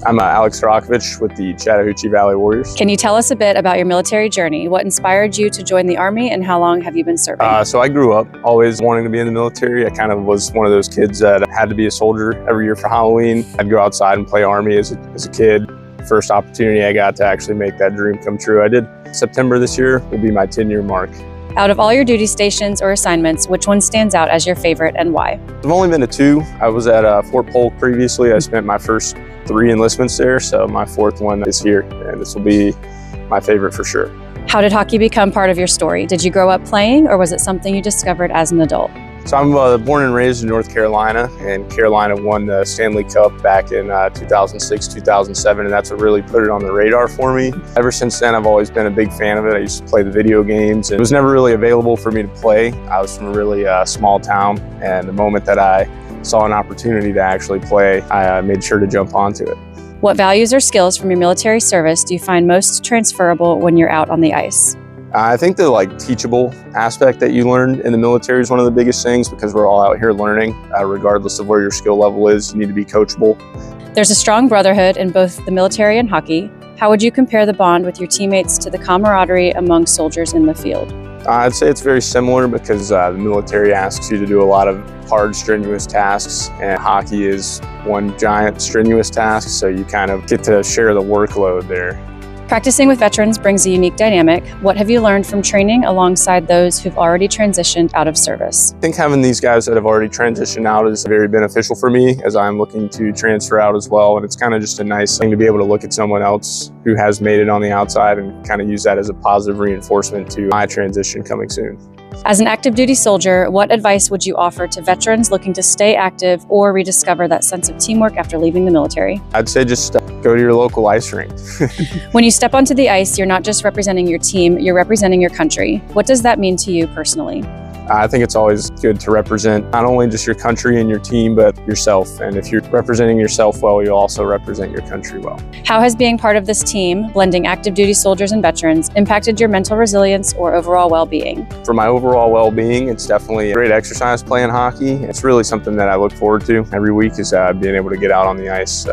I'm Alex Rakovich with the Chattahoochee Valley Warriors. Can you tell us a bit about your military journey? What inspired you to join the Army and how long have you been serving? So I grew up always wanting to be in the military. I kind of was one of those kids that had to be a soldier every year for Halloween. I'd go outside and play Army as a kid. First opportunity I got to actually make that dream come true, I did. September this year will be my 10-year mark. Out of all your duty stations or assignments, which one stands out as your favorite and why? I've only been to 2. I was at Fort Polk previously. I spent my first 3 enlistments there, so my 4th one is here, and this will be my favorite for sure. How did hockey become part of your story? Did you grow up playing, or was it something you discovered as an adult? So I'm born and raised in North Carolina, and Carolina won the Stanley Cup back in 2006, 2007, and that's what really put it on the radar for me. Ever since then, I've always been a big fan of it. I used to play the video games, and it was never really available for me to play. I was from a really small town, and the moment that I saw an opportunity to actually play, I made sure to jump onto it. What values or skills from your military service do you find most transferable when you're out on the ice? I think the teachable aspect that you learn in the military is one of the biggest things, because we're all out here learning, regardless of where your skill level is. You need to be coachable. There's a strong brotherhood in both the military and hockey. How would you compare the bond with your teammates to the camaraderie among soldiers in the field? I'd say it's very similar, because the military asks you to do a lot of hard, strenuous tasks, and hockey is one giant strenuous task, so you kind of get to share the workload there. Practicing with veterans brings a unique dynamic. What have you learned from training alongside those who've already transitioned out of service? I think having these guys that have already transitioned out is very beneficial for me, as I'm looking to transfer out as well. And it's kind of just a nice thing to be able to look at someone else who has made it on the outside and kind of use that as a positive reinforcement to my transition coming soon. As an active duty soldier, what advice would you offer to veterans looking to stay active or rediscover that sense of teamwork after leaving the military? I'd say just go to your local ice rink. When you step onto the ice, you're not just representing your team, you're representing your country. What does that mean to you personally? I think it's always good to represent not only just your country and your team, but yourself. And if you're representing yourself well, you'll also represent your country well. How has being part of this team, blending active duty soldiers and veterans, impacted your mental resilience or overall well-being? For my overall well-being, it's definitely a great exercise playing hockey. It's really something that I look forward to every week, is being able to get out on the ice.